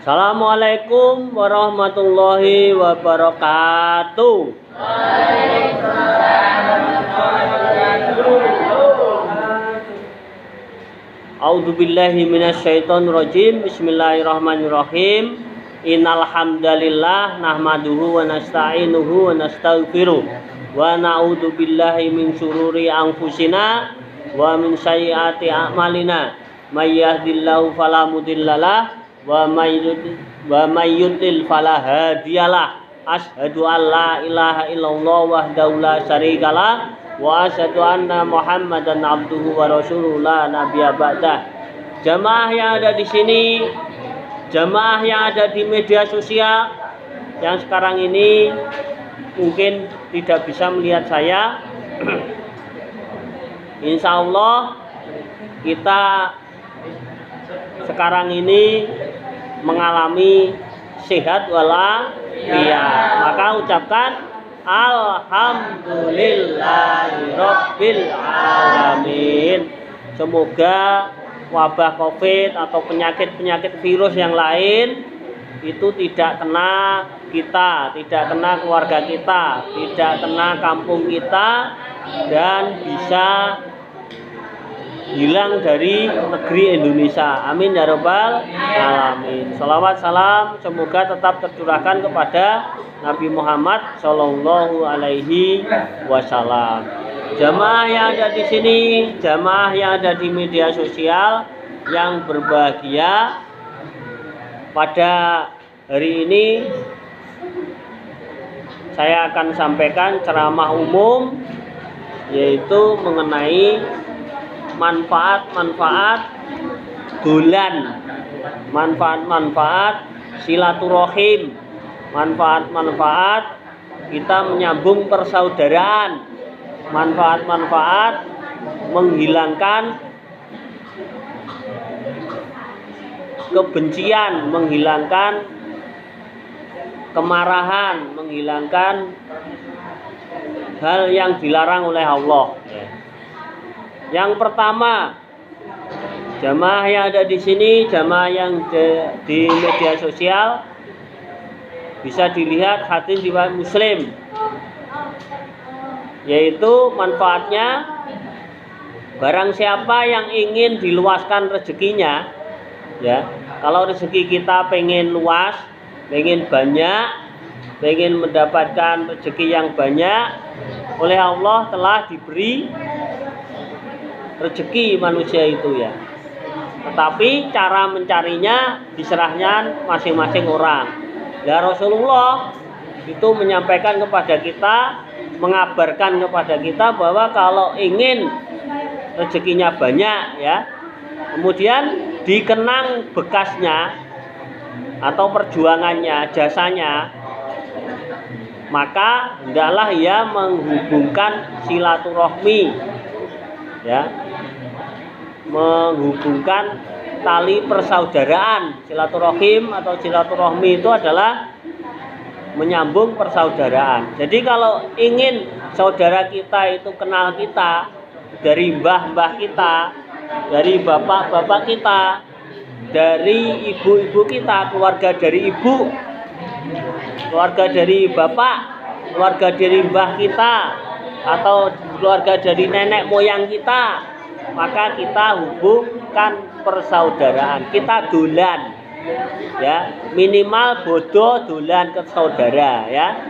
Assalamualaikum warahmatullahi wabarakatuh. A'udzu billahi minasyaitonir rajim. Bismillahirrahmanirrahim. Innal hamdalillah nahmaduhu wa nasta'inuhu wa nastaghfiruh wa na'udzu billahi min syururi anfusina wa min sayyiati a'malina. May yahdihillahu fala mudhillalah wa may yudlil fala hadiyalah. Asyhadu an la ilaha illallah wahdahu la syarikalah wa asyhadu anna Muhammadan abduhu wa rasuluhu la nabiyya ba'dah. Jamaah yang ada di sini, jamaah yang ada di media sosial yang sekarang ini mungkin tidak bisa melihat saya. Insya Allah kita sekarang ini mengalami sehat walafiat. Maka ucapkan alhamdulillahirabbil alamin. Semoga wabah Covid atau penyakit-penyakit virus yang lain itu tidak kena kita, tidak kena keluarga kita, tidak kena kampung kita, dan bisa hilang dari negeri Indonesia. Amin ya rabbal alamin. Shalawat salam semoga tetap tercurahkan kepada Nabi Muhammad Shallallahu Alaihi Wasallam. Jamaah yang ada di sini, jamaah yang ada di media sosial yang berbahagia, pada hari ini saya akan sampaikan ceramah umum, yaitu mengenai manfaat-manfaat dolan, manfaat-manfaat silaturahim, manfaat-manfaat kita menyambung persaudaraan, manfaat-manfaat menghilangkan kebencian, menghilangkan kemarahan, menghilangkan hal yang dilarang oleh Allah. Yang pertama, jamaah yang ada di sini, jamaah yang di media sosial, bisa dilihat hadis riwayat Muslim, yaitu manfaatnya barang siapa yang ingin diluaskan rezekinya, ya, kalau rezeki kita pengen luas, pengen banyak, pengen mendapatkan rezeki yang banyak, oleh Allah telah diberi rezeki manusia itu, ya. Tetapi cara mencarinya diserahnya masing-masing orang. Ya, Rasulullah itu menyampaikan kepada kita, mengabarkan kepada kita bahwa kalau ingin rezekinya banyak, ya, kemudian dikenang bekasnya atau perjuangannya, jasanya, maka hendaklah ia menghubungkan silaturahmi, ya, menghubungkan tali persaudaraan. Silaturahim atau silaturahmi itu adalah menyambung persaudaraan. Jadi kalau ingin saudara kita itu kenal kita, dari mbah-mbah kita, dari bapak-bapak kita, dari ibu-ibu kita, keluarga dari ibu, keluarga dari bapak, keluarga dari mbah kita, atau keluarga dari nenek moyang kita, maka kita hubungkan persaudaraan, kita dolan, ya, minimal bodoh dolan ke saudara, ya.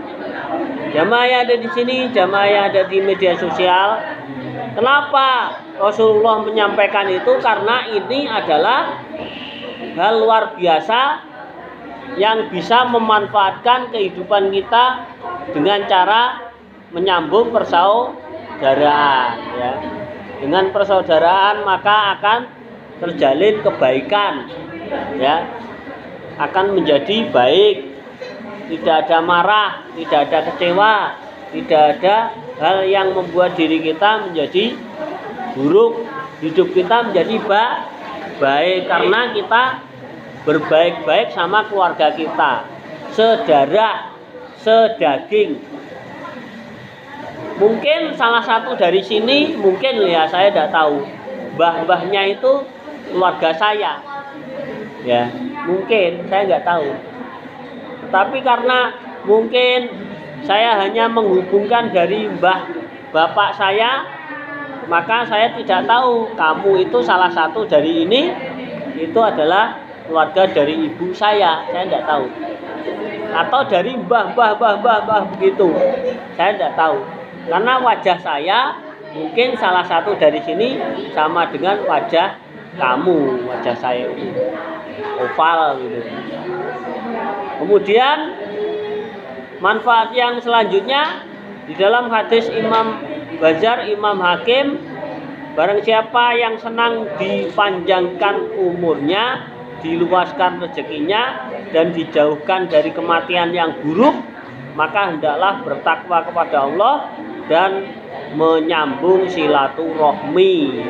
Jamaah yang ada di sini, jamaah yang ada di media sosial, kenapa Rasulullah menyampaikan itu? Karena ini adalah hal luar biasa yang bisa memanfaatkan kehidupan kita dengan cara menyambung persaudaraan, ya. Dengan persaudaraan maka akan terjalin kebaikan, ya, akan menjadi baik, tidak ada marah, tidak ada kecewa, tidak ada hal yang membuat diri kita menjadi buruk, hidup kita menjadi baik, karena kita berbaik-baik sama keluarga kita, sedarah, sedaging. Mungkin salah satu dari sini, mungkin ya saya tidak tahu, mbah-mbahnya itu keluarga saya, ya. Mungkin, saya nggak tahu. Tapi karena mungkin saya hanya menghubungkan dari bapak saya, maka saya tidak tahu kamu itu salah satu dari ini, itu adalah keluarga dari ibu saya tidak tahu. Atau dari mbah begitu, saya tidak tahu. Karena wajah saya mungkin salah satu dari sini sama dengan wajah kamu, wajah saya ini oval gitu. Kemudian manfaat yang selanjutnya di dalam hadis Imam Bazar, Imam Hakim, barang siapa yang senang dipanjangkan umurnya, diluaskan rezekinya, dan dijauhkan dari kematian yang buruk, maka hendaklah bertakwa kepada Allah dan menyambung silaturahmi.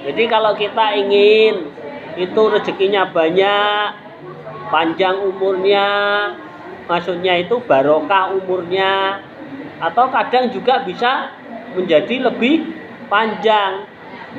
Jadi kalau kita ingin itu rezekinya banyak, panjang umurnya, maksudnya itu barokah umurnya, atau kadang juga bisa menjadi lebih panjang.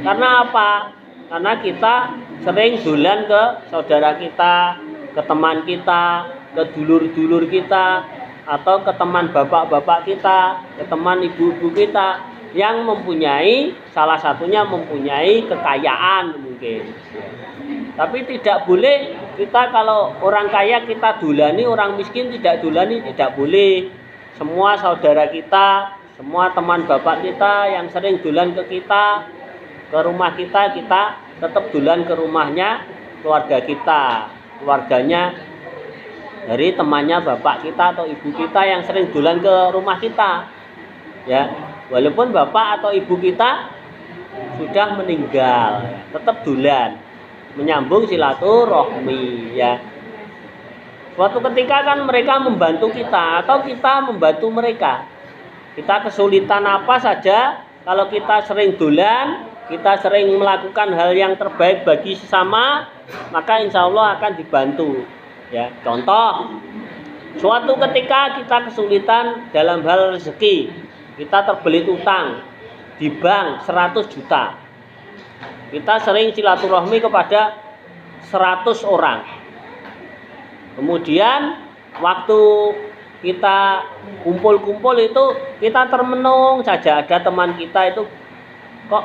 Karena apa? Karena kita sering dolan ke saudara kita, ke teman kita, ke dulur-dulur kita, atau ke teman bapak-bapak kita, ke teman ibu-ibu kita yang mempunyai, salah satunya mempunyai kekayaan mungkin. Tapi tidak boleh kita kalau orang kaya kita dulani, orang miskin tidak dulani, tidak boleh. Semua saudara kita, semua teman bapak kita yang sering dulan ke kita, ke rumah kita, kita tetap dulan ke rumahnya keluarga kita, keluarganya dari temannya bapak kita atau ibu kita yang sering dulan ke rumah kita, ya, walaupun bapak atau ibu kita sudah meninggal, tetap dulan, menyambung silaturahmi, ya. Suatu ketika kan mereka membantu kita atau kita membantu mereka. Kita kesulitan apa saja, kalau kita sering dulan, kita sering melakukan hal yang terbaik bagi sesama, maka insya Allah akan dibantu. Ya, contoh, suatu ketika kita kesulitan dalam hal rezeki, kita terbelit utang di bank 100 juta. Kita sering silaturahmi kepada 100 orang. Kemudian waktu kita kumpul-kumpul itu kita termenung saja, ada teman kita itu kok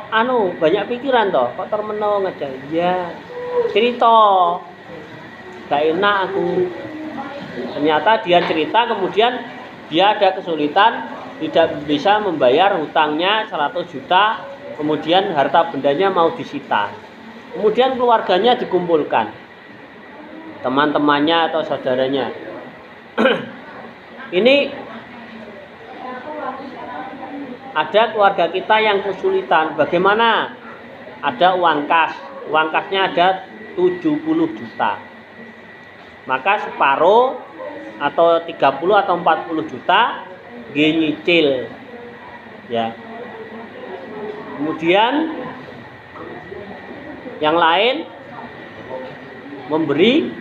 banyak pikiran toh, kok termenung aja. Ya, cerita gak enak aku. Ternyata dia cerita, kemudian dia ada kesulitan, tidak bisa membayar hutangnya 100 juta, kemudian harta bendanya mau disita. Kemudian keluarganya dikumpulkan, teman-temannya atau saudaranya. Ini ada keluarga kita yang kesulitan, bagaimana? Ada uang kas, uang kasnya ada 70 juta. Maka separuh atau 30 atau 40 juta nyicil, ya. Kemudian yang lain memberi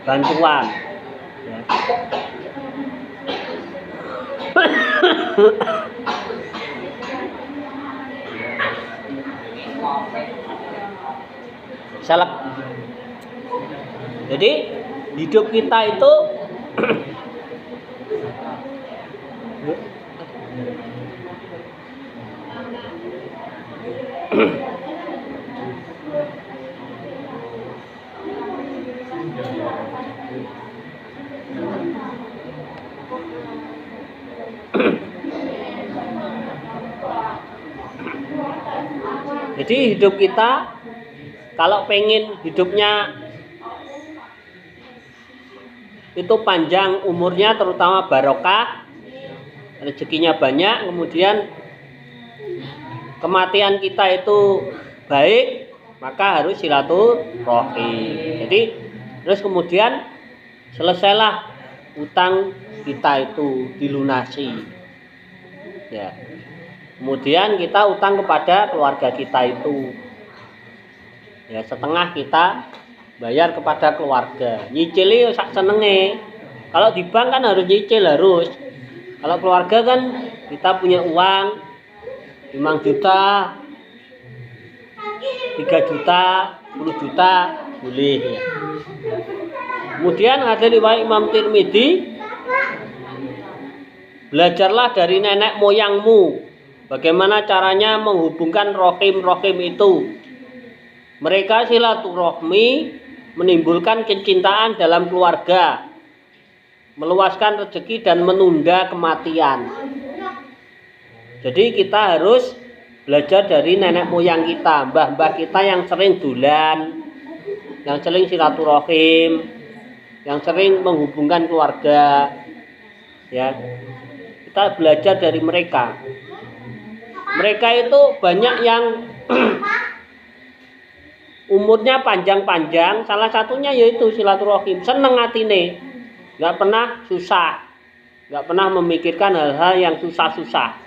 bantuan, ya. Salah. Jadi hidup kita itu jadi hidup kita kalau pengen hidupnya itu panjang umurnya, terutama barokah, rezekinya banyak, kemudian kematian kita itu baik, maka harus silaturahim. Jadi terus kemudian selesailah utang kita itu dilunasi, ya. Kemudian kita utang kepada keluarga kita itu, ya, setengah kita bayar kepada keluarga. Nyicili sak senenge. Kalau di bank kan harus nyicil harus. Kalau keluarga kan kita punya uang 5 juta, 3 juta, 10 juta boleh, ya. Kemudian hadis riwayat Imam Tirmidzi, belajarlah dari nenek moyangmu bagaimana caranya menghubungkan rohim itu. Mereka silaturahmi menimbulkan kecintaan dalam keluarga, meluaskan rezeki dan menunda kematian. Jadi kita harus belajar dari nenek moyang kita, mbah-mbah kita yang sering dolan, yang sering silaturahim, yang sering menghubungkan keluarga, ya. Kita belajar dari mereka. Mereka itu banyak yang umurnya panjang-panjang, salah satunya yaitu silaturahim, seneng atine, nggak pernah susah, nggak pernah memikirkan hal-hal yang susah-susah.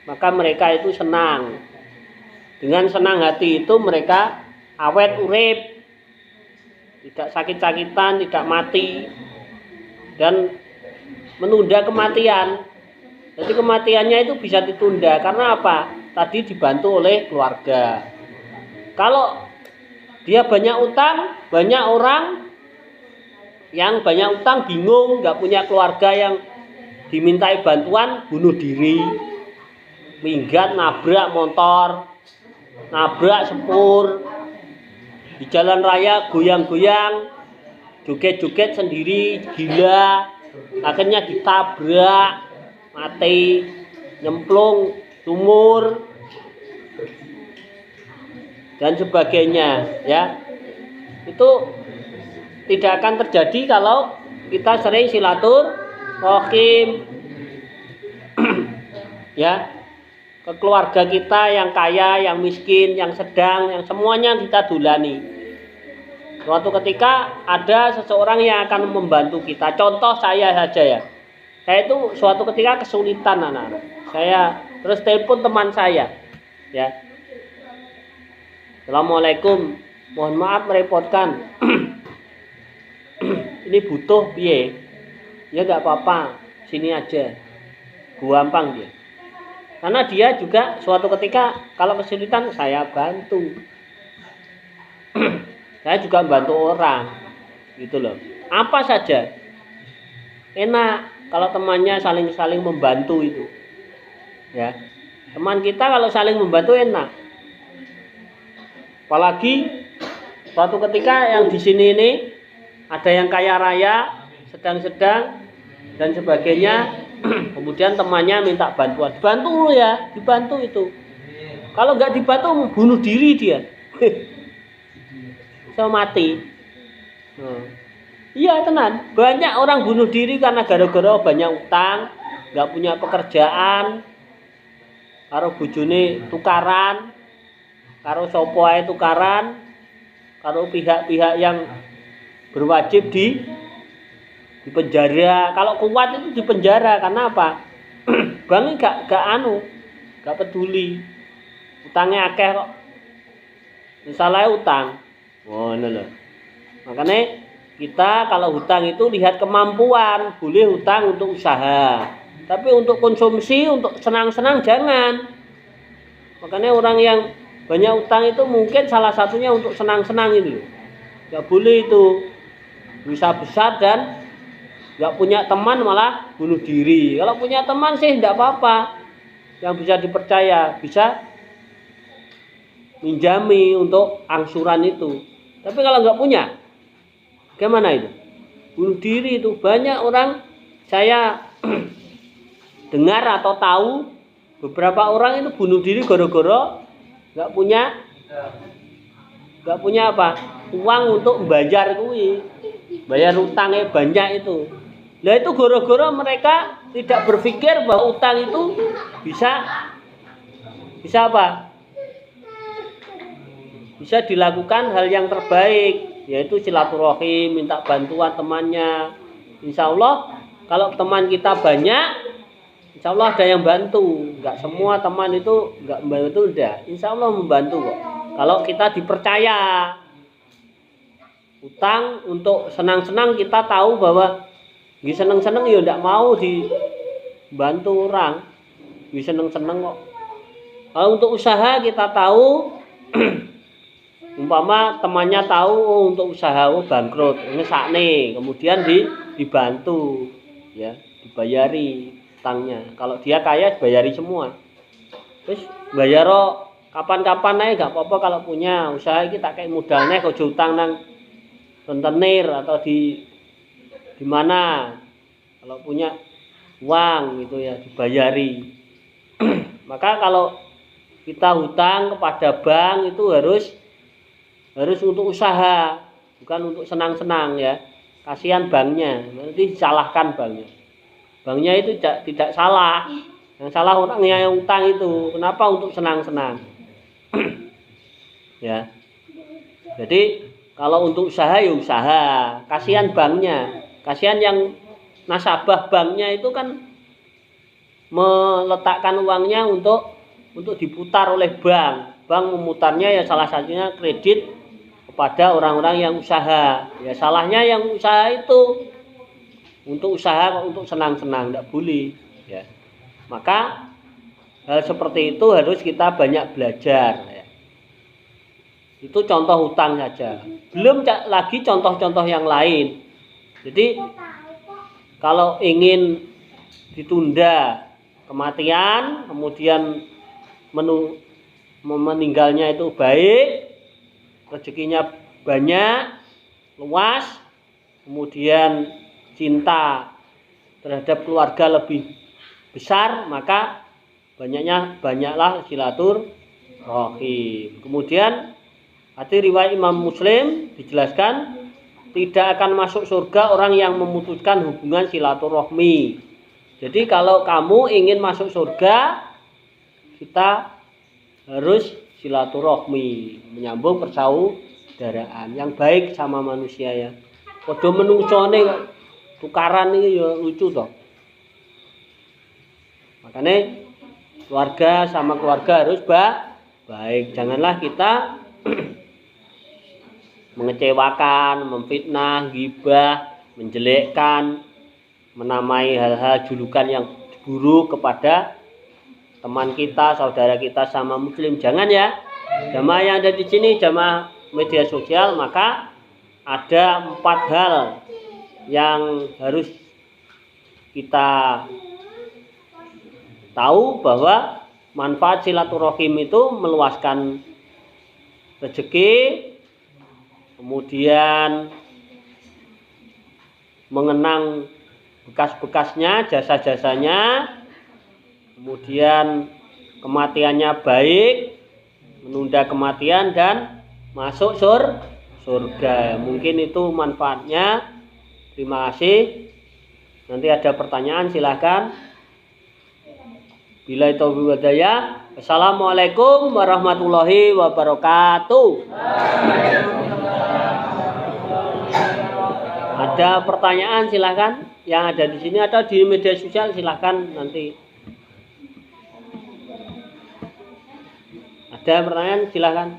Maka mereka itu senang. Dengan senang hati itu mereka awet urip, tidak sakit-sakitan, tidak mati, dan menunda kematian. Jadi kematiannya itu bisa ditunda karena apa? Tadi dibantu oleh keluarga. Kalau dia banyak utang, banyak orang yang banyak utang bingung, nggak punya keluarga yang dimintai bantuan, bunuh diri, minggat, nabrak motor, nabrak sepur, di jalan raya goyang-goyang, joget-joget sendiri, gila, akhirnya ditabrak, mati, nyemplung sumur, dan sebagainya, ya. Itu tidak akan terjadi kalau kita sering silaturahim, ya, ke keluarga kita yang kaya, yang miskin, yang sedang, yang semuanya kita dulani. Suatu ketika ada seseorang yang akan membantu kita. Contoh saya saja ya. Saya itu suatu ketika kesulitan anak-anak. Saya terus telepon teman saya, ya. Assalamualaikum, mohon maaf merepotkan. Ini butuh piye? Ya nggak apa-apa, sini aja. Gampang dia. Karena dia juga suatu ketika kalau kesulitan saya bantu. Saya juga bantu orang, gitu loh. Apa saja. Enak kalau temannya saling membantu itu. Ya. Teman kita kalau saling membantu enak. Apalagi suatu ketika yang di sini ini ada yang kaya raya, sedang-sedang dan sebagainya, kemudian temannya minta bantuan, dibantu ya, dibantu itu. Kalau nggak dibantu bunuh diri dia, so mati. Iya tenan, banyak orang bunuh diri karena gara-gara banyak utang, nggak punya pekerjaan, karo bojone tukaran, karo sopo ae tukaran, karo pihak-pihak yang berwajib di penjara. Kalau kuat itu di penjara karena apa? Banknya gak peduli. Utangnya akeh kok. Misalnya utang. Oh, lho. Makanya kita kalau hutang itu lihat kemampuan, boleh hutang untuk usaha. Tapi untuk konsumsi, untuk senang-senang jangan. Makanya orang yang banyak utang itu mungkin salah satunya untuk senang-senang itu. Gak boleh itu. Bisa besar dan gak punya teman malah bunuh diri. Kalau punya teman sih tidak apa-apa, yang bisa dipercaya, bisa minjami untuk angsuran itu. Tapi kalau nggak punya, gimana itu? Bunuh diri itu. Banyak orang saya dengar atau tahu beberapa orang itu bunuh diri gara-gara nggak punya apa? Uang untuk membayar kuwi. Bayar utangnya banyak itu. Nah itu gara-gara mereka tidak berpikir bahwa utang itu bisa apa? Bisa dilakukan hal yang terbaik, yaitu silaturahim, minta bantuan temannya. Insya Allah kalau teman kita banyak, insya Allah ada yang bantu. Enggak semua teman itu enggak membantu, udah. Insya Allah membantu kok. Kalau kita dipercaya. Utang untuk senang-senang kita tahu bahwa senang-senang ya enggak mau dibantu orang. Senang-senang kok. Kalau untuk usaha kita tahu Umpama temannya tahu untuk usaha bangkrut, ini sakne, kemudian dibantu, ya, dibayari utangnya. Kalau dia kaya dibayari semua. Terus bayar kapan-kapan aja gak apa-apa kalau punya usaha iki tak kayak modalnya kok utang nang rentenir atau di mana. Kalau punya uang gitu ya dibayari. Maka kalau kita hutang kepada bank itu harus untuk usaha, bukan untuk senang-senang ya. Kasihan banknya, nanti disalahkan banknya. Banknya itu tidak salah. Yang salah orangnya yang utang itu. Kenapa untuk senang-senang? Ya. Jadi kalau untuk usaha ya usaha. Kasihan banknya. Kasihan yang nasabah banknya itu kan meletakkan uangnya untuk diputar oleh bank. Bank memutarnya ya salah satunya kredit kepada orang-orang yang usaha. Ya salahnya yang usaha itu. Untuk usaha kok untuk senang-senang, tidak boleh. Ya. Maka hal seperti itu harus kita banyak belajar. Ya. Itu contoh hutang saja. Belum lagi contoh-contoh yang lain. Jadi kalau ingin ditunda kematian, kemudian meninggalnya itu baik, rezekinya banyak, luas, kemudian cinta terhadap keluarga lebih besar, maka banyaklah silaturahim. Kemudian hadis riwayat Imam Muslim dijelaskan tidak akan masuk surga orang yang memutuskan hubungan silaturahmi. Jadi kalau kamu ingin masuk surga, kita harus silaturahmi, menyambung persaudaraan yang baik sama manusia ya. Padha menungsone tukaran ini ya lucu toh. Makanya keluarga sama keluarga harus baik. Janganlah kita mengecewakan, memfitnah, ghibah, menjelekkan, menamai hal-hal julukan yang buruk kepada teman kita, saudara kita sama muslim. Jangan ya. Jamaah yang ada di sini, jamaah media sosial, maka ada 4 hal yang harus kita tahu bahwa manfaat silaturahim itu meluaskan rezeki, kemudian mengenang bekas-bekasnya, jasa-jasanya, kemudian kematiannya baik, menunda kematian dan masuk surga. Mungkin itu manfaatnya. Terima kasih. Nanti ada pertanyaan silahkan. Bila itu hidayah. Assalamualaikum warahmatullahi wabarakatuh. Ada pertanyaan silahkan. Yang ada di sini atau di media sosial silahkan nanti. Ada pertanyaan silahkan.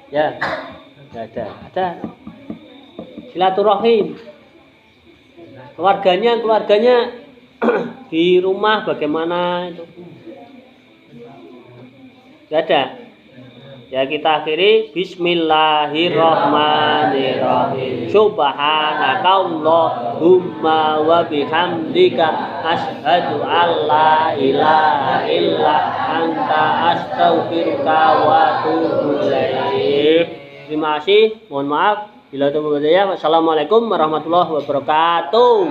Ya, ada. Silaturahim. Keluarganya di rumah bagaimana itu? Tidak ada. Ya kita akhiri. Bismillahirrahmanirrahim. Subhanakallahumma wa bihamdika asyhadu alla ilaha illa anta astaghfiruka wa atubu ilaik. Terima kasih. Mohon maaf. Bila itu berjaya. Wassalamualaikum warahmatullahi wabarakatuh.